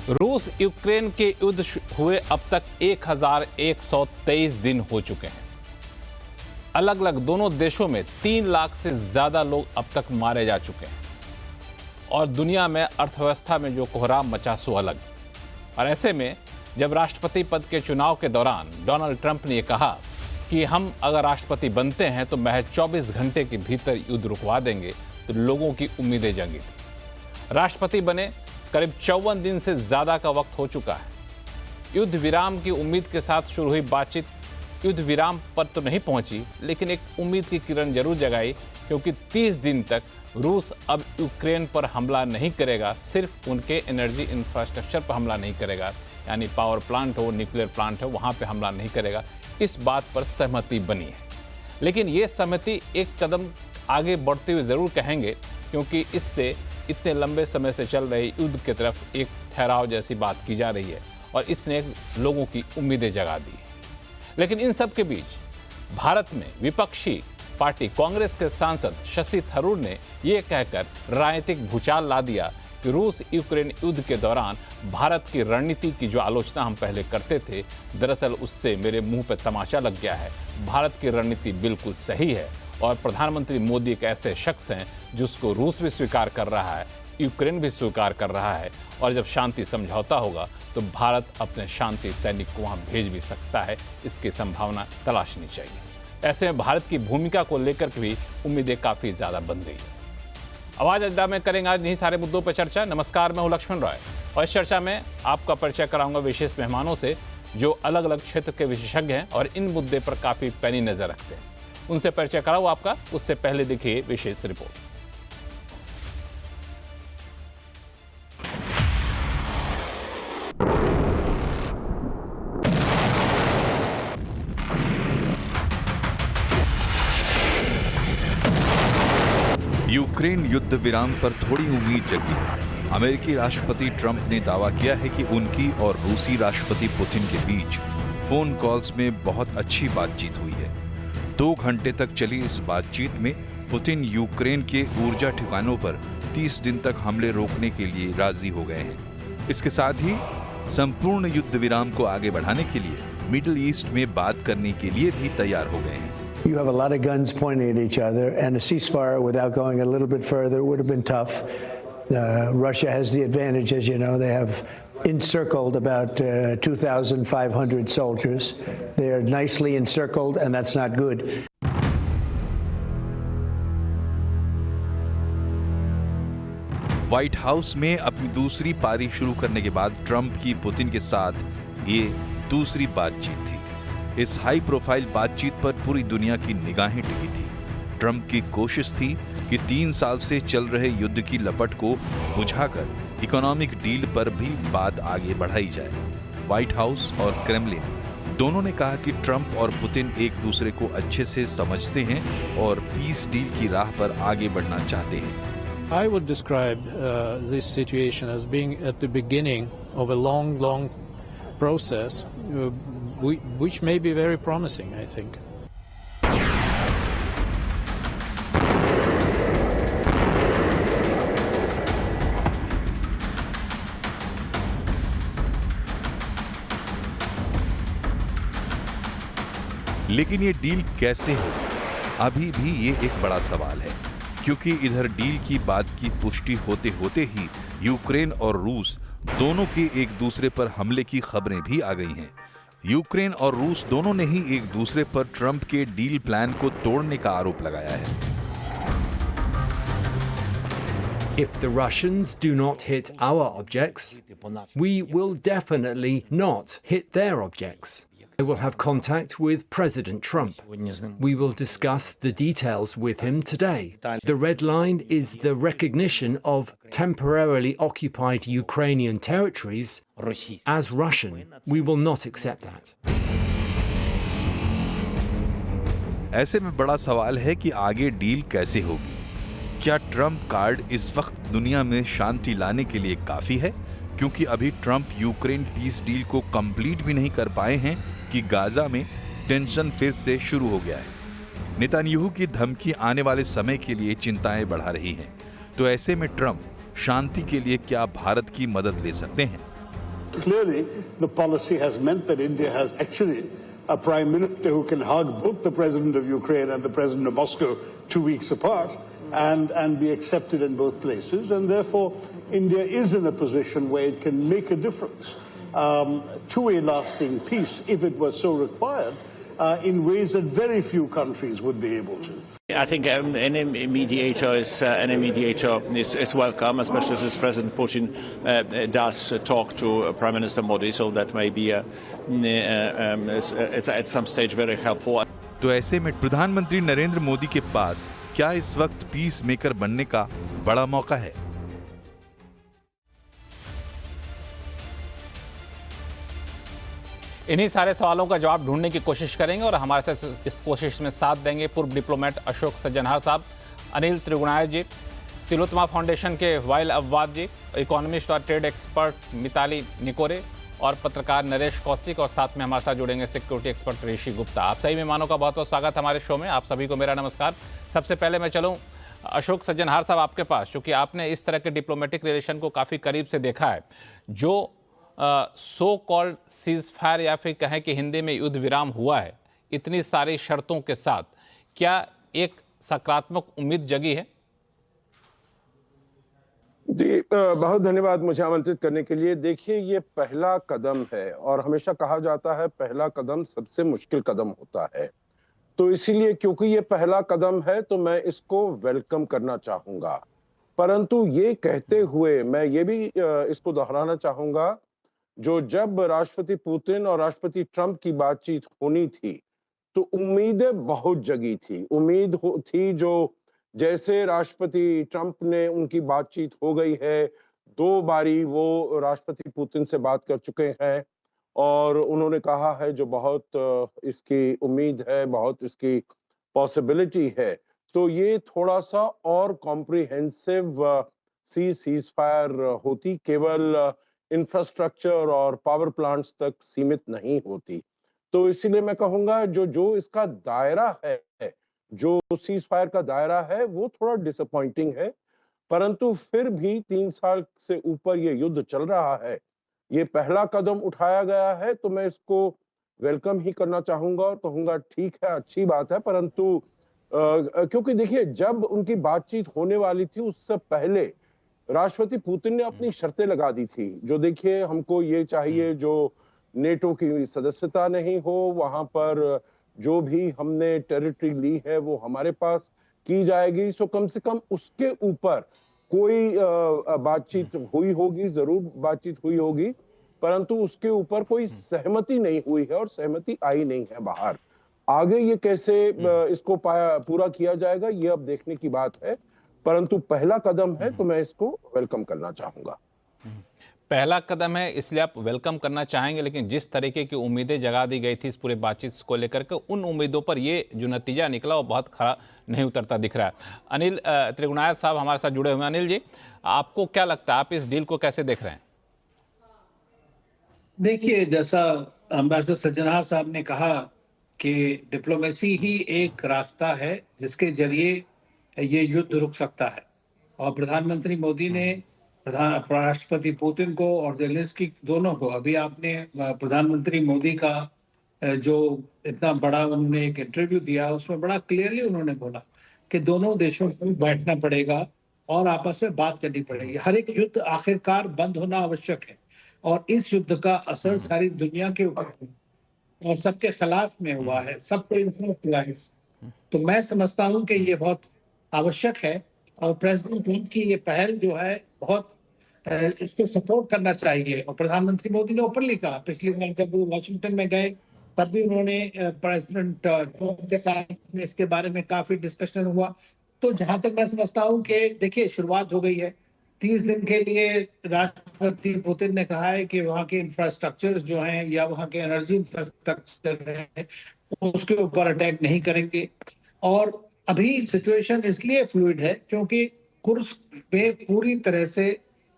रूस यूक्रेन के युद्ध हुए अब तक 1123 दिन हो चुके हैं। अलग अलग दोनों देशों में 3 लाख से ज्यादा लोग अब तक मारे जा चुके हैं और दुनिया में अर्थव्यवस्था में जो कोहराम मचा सो अलग। और ऐसे में जब राष्ट्रपति पद के चुनाव के दौरान डोनाल्ड ट्रंप ने कहा कि हम अगर राष्ट्रपति बनते हैं तो महज 24 घंटे के भीतर युद्ध रुकवा देंगे, तो लोगों की उम्मीदें जगी थी। राष्ट्रपति बने करीब 54 दिन से ज्यादा का वक्त हो चुका है। युद्ध विराम की उम्मीद के साथ शुरू हुई बातचीत युद्ध विराम पर तो नहीं पहुंची, लेकिन एक उम्मीद की किरण जरूर जगाई, क्योंकि 30 दिन तक रूस अब यूक्रेन पर हमला नहीं करेगा, सिर्फ उनके एनर्जी इंफ्रास्ट्रक्चर पर हमला नहीं करेगा, यानी पावर प्लांट हो, न्यूक्लियर प्लांट हो, वहां पे हमला नहीं करेगा। इस बात पर सहमति बनी है। लेकिन ये सहमति एक कदम आगे बढ़ते हुए जरूर कहेंगे, क्योंकि इससे इतने लंबे समय से चल रहे युद्ध की तरफ एक ठहराव जैसी बात की जा रही है और इसने लोगों की उम्मीदें जगा दी है। लेकिन इन सब के बीच भारत में विपक्षी पार्टी कांग्रेस के सांसद शशि थरूर ने यह कहकर राजनीतिक भूचाल ला दिया कि रूस यूक्रेन युद्ध के दौरान भारत की रणनीति की जो आलोचना हम पहले करते थे, दरअसल उससे मेरे मुंह पर तमाचा लग गया है। भारत की रणनीति बिल्कुल सही है और प्रधानमंत्री मोदी एक ऐसे शख्स हैं जिसको रूस भी स्वीकार कर रहा है, यूक्रेन भी स्वीकार कर रहा है, और जब शांति समझौता होगा तो भारत अपने शांति सैनिक को वहां भेज भी सकता है। इसकी संभावना तलाशनी चाहिए। ऐसे में भारत की भूमिका को लेकर के भी उम्मीदें काफी ज्यादा बन गई है। आवाज अड्डा में करेंगे आज इन्हीं सारे मुद्दों पर चर्चा। नमस्कार, मैं हूं लक्ष्मण रॉय और इस चर्चा में आपका परिचय कराऊंगा विशेष मेहमानों से जो अलग अलग क्षेत्र के विशेषज्ञ हैं और इन मुद्दे पर काफी पैनी नजर रखते हैं। उनसे परिचय कराऊं आपका, उससे पहले देखिए विशेष रिपोर्ट। यूक्रेन युद्ध विराम पर थोड़ी उम्मीद जगी। अमेरिकी राष्ट्रपति ट्रंप ने दावा किया है कि उनकी और रूसी राष्ट्रपति पुतिन के बीच फोन कॉल्स में बहुत अच्छी बातचीत हुई है। 2 घंटे तक चली इस बातचीत में पुतिन यूक्रेन के ऊर्जा ठिकानों पर 30 दिन तक हमले रोकने के लिए राजी हो गए हैं। इसके साथ ही संपूर्ण युद्ध विराम को आगे बढ़ाने के लिए मिडिल ईस्ट में बात करने के लिए भी तैयार हो गए हैं। You have a lot of guns pointing at each other, and a ceasefire without going a little bit further would have been tough. Russia has the advantage, as you know. They have encircled about 2,500 soldiers. They are nicely encircled, and that's not good. White house में अपनी दूसरी पारी शुरू करने के बाद Trump की Putin के साथ ये दूसरी बातचीत थी। इस हाई प्रोफाइल बातचीत पर पूरी दुनिया की निगाहें टिकी थी। ट्रंप की कोशिश थी कि 3 साल से चल रहे युद्ध की लपट को बुझाकर इकोनॉमिक डील पर भी बात आगे बढ़ाई जाए। व्हाइट हाउस और क्रेमलिन दोनों ने कहा कि ट्रंप और पुतिन एक दूसरे को अच्छे से समझते हैं और पीस डील की राह पर आगे बढ़ना चाहते हैं। I would describe this situation as being at the beginning of a long process, which may be very promising, I think. लेकिन ये डील कैसे हो, अभी भी ये एक बड़ा सवाल है, क्योंकि इधर डील की बात की पुष्टि होते होते ही यूक्रेन और रूस दोनों के एक दूसरे पर हमले की खबरें भी आ गई हैं। यूक्रेन और रूस दोनों ने ही एक दूसरे पर ट्रंप के डील प्लान को तोड़ने का आरोप लगाया है। If the Russians do not hit our objects, we will definitely not hit their objects. I will have contact with President Trump. We will discuss the details with him today. The red line is the recognition of temporarily occupied Ukrainian territories as Russian. We will not accept that. ऐसे में बड़ा सवाल है कि आगे deal कैसे होगी। क्या ट्रंप कार्ड इस वक्त दुनिया में शांति लाने के लिए काफी है? क्योंकि अभी ट्रंप यूक्रेन पीस डील को कंप्लीट भी नहीं कर पाए हैं कि गाजा में टेंशन फिर से शुरू हो गया है। नेतान्याहू की धमकी आने वाले समय के लिए चिंताएं बढ़ा रही हैं। तो ऐसे में ट्रंप शांति के लिए क्या भारत की मदद ले सकते हैं? Clearly, the policy has meant that India has actually a prime minister who can hug both the president of Ukraine and the president of Moscow 2 weeks apart and be accepted in both places. And therefore, India is in a position where it can make a difference to a lasting peace if it was so required in ways that very few countries would be able to. I think any mediator is welcome, especially as President Putin does talk to Prime Minister Modi, so that may be it's at some stage very helpful. तो ऐसे में प्रधानमंत्री नरेंद्र मोदी के पास क्या इस वक्त peace maker बनने का बड़ा मौका है? इन्हीं सारे सवालों का जवाब ढूंढने की कोशिश करेंगे और हमारे साथ इस कोशिश में साथ देंगे पूर्व डिप्लोमेट अशोक सज्जनहार साहब, अनिल त्रिगुणायत जी, तिलोत्तमा फाउंडेशन के वाइल अववाद जी, इकोनॉमिस्ट और ट्रेड एक्सपर्ट मिताली निकोरे और पत्रकार नरेश कौशिक, और साथ में हमारे साथ जुड़ेंगे सिक्योरिटी एक्सपर्ट ऋषि गुप्ता। आप सभी मेहमानों का बहुत बहुत स्वागत हमारे शो में। आप सभी को मेरा नमस्कार। सबसे पहले मैं चलूँ अशोक सज्जनहार साहब आपके पास, क्योंकि आपने इस तरह के डिप्लोमेटिक रिलेशन को काफ़ी करीब से देखा है। जो सो कॉल्ड सीज फायर या फिर कहें कि हिंदी में युद्ध विराम हुआ है, इतनी सारी शर्तों के साथ, क्या एक सकारात्मक उम्मीद जगी है? जी, बहुत धन्यवाद मुझे आमंत्रित करने के लिए। देखिए, ये पहला कदम है और हमेशा कहा जाता है पहला कदम सबसे मुश्किल कदम होता है। तो इसीलिए क्योंकि ये पहला कदम है तो मैं इसको वेलकम करना चाहूंगा। परंतु ये कहते हुए मैं ये भी इसको दोहराना चाहूंगा, जब राष्ट्रपति पुतिन और राष्ट्रपति ट्रंप की बातचीत होनी थी तो उम्मीदें बहुत जगी थी। थी जो जैसे राष्ट्रपति ट्रंप ने उनकी बातचीत हो गई है, 2 बारी वो राष्ट्रपति पुतिन से बात कर चुके हैं और उन्होंने कहा है जो बहुत इसकी उम्मीद है, बहुत इसकी पॉसिबिलिटी है। तो ये थोड़ा सा और कॉम्प्रिहेंसिव सीज फायर होती, केवल इंफ्रास्ट्रक्चर और पावर प्लांट्स तक सीमित नहीं होती। तो इसीलिए मैं कहूंगा जो इसका दायरा है, जो सीज फायर का दायरा है, वो थोड़ा डिसअपॉइंटिंग है। परंतु फिर भी 3 साल से ऊपर ये युद्ध चल रहा है, ये पहला कदम उठाया गया है, तो मैं इसको वेलकम ही करना चाहूंगा और कहूंगा ठीक है, अच्छी बात है। परंतु क्योंकि देखिए, जब उनकी बातचीत होने वाली थी उससे पहले राष्ट्रपति पुतिन ने अपनी शर्तें लगा दी थी, जो देखिए हमको ये चाहिए जो नेटो की सदस्यता नहीं हो, वहां पर जो भी हमने टेरिटरी ली है वो हमारे पास की जाएगी। सो कम से कम उसके ऊपर कोई बातचीत हुई होगी, जरूर बातचीत हुई होगी, परंतु उसके ऊपर कोई सहमति नहीं हुई है और सहमति आई नहीं है बाहर। आगे ये कैसे इसको पूरा किया जाएगा, ये अब देखने की बात है। परंतु पहला कदम है तो मैं इसको वेलकम करना चाहूंगा। पहला कदम है इसलिए आप वेलकम करना चाहेंगे, लेकिन जिस तरीके की उम्मीदें जगा दी गई थी इस पूरे बातचीत को लेकर के, उन उम्मीदों पर ये जो नतीजा निकला वो बहुत खरा नहीं उतरता दिख रहा है। अनिल त्रिगुणायत साहब हमारे साथ जुड़े हुए हैं। अनिल जी, आपको क्या लगता है, आप इस डील को कैसे देख रहे हैं? देखिए, जैसा एम्बेसडर सज्जनहार साहब ने कहा कि डिप्लोमेसी ही एक रास्ता है जिसके जरिए ये युद्ध रुक सकता है, और प्रधानमंत्री मोदी ने राष्ट्रपति पुतिन को और जेलेंस्की दोनों को, अभी आपने प्रधानमंत्री मोदी का जो इतना बड़ा उन्होंने एक इंटरव्यू दिया, उसमें बड़ा क्लियरली उन्होंने बोला कि दोनों देशों को बैठना पड़ेगा और आपस में बात करनी पड़ेगी। हर एक युद्ध आखिरकार बंद होना आवश्यक है और इस युद्ध का असर सारी दुनिया के ऊपर और सबके खिलाफ में हुआ है, सबको इन्फ्लुएंस हुआ है। तो मैं समझता हूँ कि ये बहुत आवश्यक है और प्रेसिडेंट ट्रंप की ये पहल जो है बहुत इसको सपोर्ट करना चाहिए। और प्रधानमंत्री मोदी ने ओपनली कहा, पिछली बार जब वो वाशिंगटन में गए तब भी उन्होंने प्रेसिडेंट ट्रंप के साथ इसके बारे में काफी डिस्कशन हुआ। तो जहां तक मैं समझता हूँ कि देखिए, शुरुआत हो गई है। 30 दिन के लिए राष्ट्रपति पुतिन ने कहा है कि वहाँ के इंफ्रास्ट्रक्चर जो हैं या वहाँ के एनर्जी इंफ्रास्ट्रक्चर है उसके ऊपर अटैक नहीं करेंगे। और अभी सिचुएशन इसलिए फ्लूइड है क्योंकि कुर्स्क पे पूरी तरह से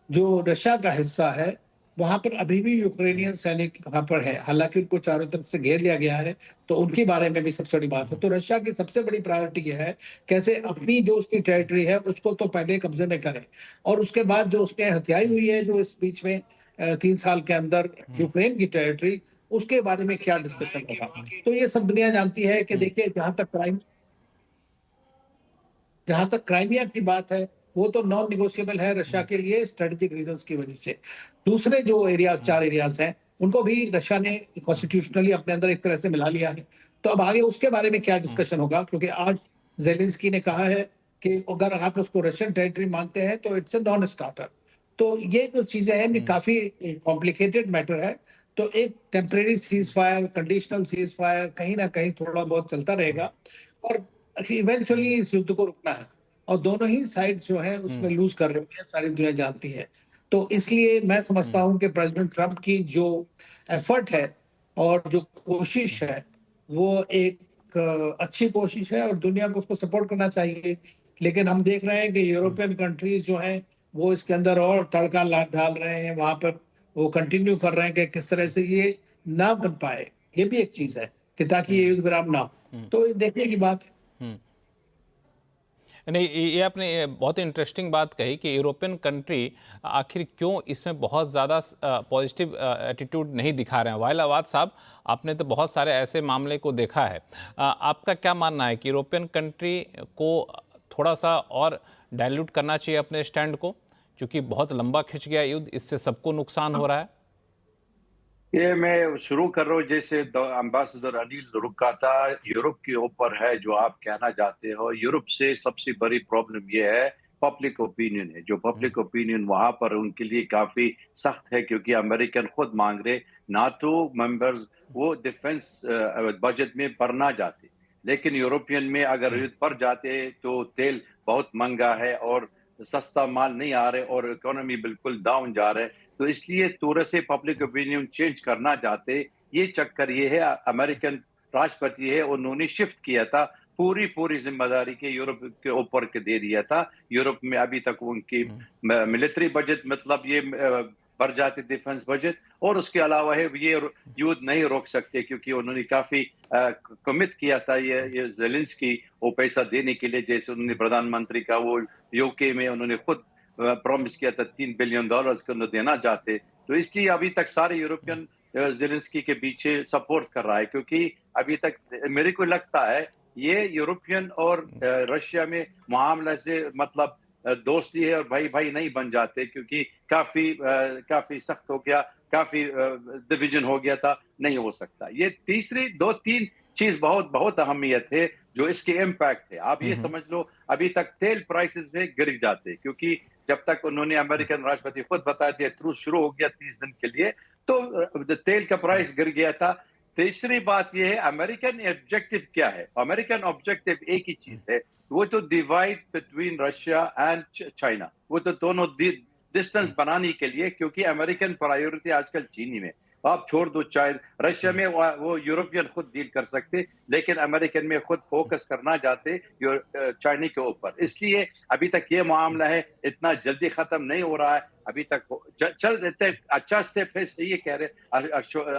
जो रशिया का हिस्सा है वहां पर अभी भी यूक्रेनियन सैनिक वहां पर है, हालांकि उनको चारों तरफ से घेर लिया गया है। तो उनके बारे में भी सबसे बड़ी बात है। तो रशिया की सबसे बड़ी प्रायोरिटी यह है कैसे अपनी जो उसकी टेरिटरी है उसको तो पहले कब्जे में करें, और उसके बाद जो उसने हत्याई हुई है जो इस बीच में 3 साल के अंदर यूक्रेन की टेरिटरी, उसके बारे में क्या डिस्कशन होगा। तो ये सब दुनिया जानती है कि देखिए जहां तक क्राइमिया की बात है, वो तो नॉन निगोशिएबल है रशिया के लिए स्ट्रेटेजिक रीजंस की वजह से। दूसरे जो एरियाज 4 एरियाज हैं, उनको भी रशिया ने कॉन्स्टिट्यूशनली अपने अंदर एक तरह से मिला लिया है। तो अब आगे उसके बारे में क्या डिस्कशन होगा, क्योंकि आज ज़ेलेंस्की ने कहा है कि अगर आप उसको रशियन टेरिटरी मानते हैं तो इट्स अ नॉन स्टार्टर। तो ये जो चीजें हैं ये काफी कॉम्प्लिकेटेड मैटर है। तो एक temporary cease fire, conditional cease fire कहीं ना कहीं थोड़ा बहुत चलता रहेगा और इवेंचुअली इस युद्ध को रुकना है। और दोनों ही साइड जो है उसमें लूज कर रही है, सारी दुनिया जानती है। तो इसलिए मैं समझता हूं कि प्रेसिडेंट ट्रंप की जो एफर्ट है और जो कोशिश है वो एक अच्छी कोशिश है और दुनिया को उसको सपोर्ट करना चाहिए। लेकिन हम देख रहे हैं कि यूरोपियन कंट्रीज जो हैं वो इसके अंदर और तड़का डाल रहे हैं, वहां पर वो कंटिन्यू कर रहे हैं कि किस तरह से ये ना बन पाए। ये भी एक चीज है कि ताकि ये युद्ध विराम ना हो। तो देखने की बात है। नहीं, ये आपने बहुत इंटरेस्टिंग बात कही कि यूरोपियन कंट्री आखिर क्यों इसमें बहुत ज़्यादा पॉजिटिव एटीट्यूड नहीं दिखा रहे हैं। वाइल अवाद साहब, आपने तो बहुत सारे ऐसे मामले को देखा है, आपका क्या मानना है कि यूरोपियन कंट्री को थोड़ा सा और डाइल्यूट करना चाहिए अपने स्टैंड को, क्योंकि बहुत लंबा खिंच गया युद्ध, इससे सबको नुकसान हो रहा है? ये मैं शुरू कर रहा हूँ जैसे एम्बेसडर अनिल रुका था, यूरोप के ऊपर है जो आप कहना चाहते हो। यूरोप से सबसे बड़ी प्रॉब्लम ये है पब्लिक ओपिनियन है। जो पब्लिक ओपिनियन वहां पर उनके लिए काफी सख्त है, क्योंकि अमेरिकन खुद मांग रहे नाटो मेंबर्स वो डिफेंस बजट में भरना चाहते, लेकिन यूरोपियन में अगर युद्ध पर जाते तो तेल बहुत महंगा है और सस्ता माल नहीं आ रहे और इकोनॉमी बिल्कुल डाउन जा रहे। तो इसलिए थोड़े से पब्लिक ओपिनियन चेंज करना चाहते। ये चक्कर ये है, अमेरिकन राष्ट्रपति है उन्होंने शिफ्ट किया था पूरी जिम्मेदारी के यूरोप के ऊपर के दे दिया था। यूरोप में अभी तक उनकी मिलिट्री बजट मतलब ये बढ़ जाते डिफेंस बजट, और उसके अलावा है ये युद्ध नहीं रोक सकते क्योंकि उन्होंने काफी कमिट किया था ये ज़ेलेंस्की वो पैसा देने के लिए। जैसे उन्होंने प्रधानमंत्री का वो यूके में उन्होंने खुद प्रॉमिस किया था $3 बिलियन को देना चाहते। तो इसलिए अभी तक सारे यूरोपियन ज़ेलेंस्की के पीछे सपोर्ट कर रहा है, क्योंकि अभी तक मेरे को लगता है ये यूरोपियन और रशिया में मामला से मतलब दोस्ती है और भाई भाई नहीं बन जाते, क्योंकि काफी सख्त हो गया, काफी डिवीजन हो गया था, नहीं हो सकता। ये तीसरी 2-3 चीज बहुत अहमियत है जो इसके इम्पैक्ट है। आप ये समझ लो अभी तक तेल प्राइसेस में गिर जाते, क्योंकि जब तक उन्होंने अमेरिकन राष्ट्रपति खुद बताया था ट्रूथ शुरू हो गया 30 दिन के लिए, तो तेल का प्राइस गिर गया था। तीसरी बात यह है अमेरिकन ऑब्जेक्टिव क्या है। अमेरिकन ऑब्जेक्टिव एक ही चीज है, वो तो divide between Russia and China, वो तो दोनों डिस्टेंस बनाने के लिए, क्योंकि अमेरिकन प्रायोरिटी आजकल चीनी में। आप छोड़ दो चाइना, रशिया में वो यूरोपियन खुद डील कर सकते, लेकिन अमेरिकन में खुद फोकस करना चाहते चाइना के ऊपर। इसलिए अभी तक ये मामला है इतना जल्दी खत्म नहीं हो रहा है, अभी तक चल देते। अच्छा स्टेप है, सही है कह रहे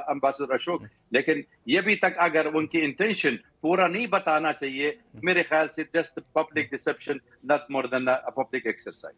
एम्बेसडर अशोक, लेकिन ये भी तक अगर उनकी इंटेंशन पूरा नहीं बताना चाहिए, मेरे ख्याल से just public deception, not more than a public exercise.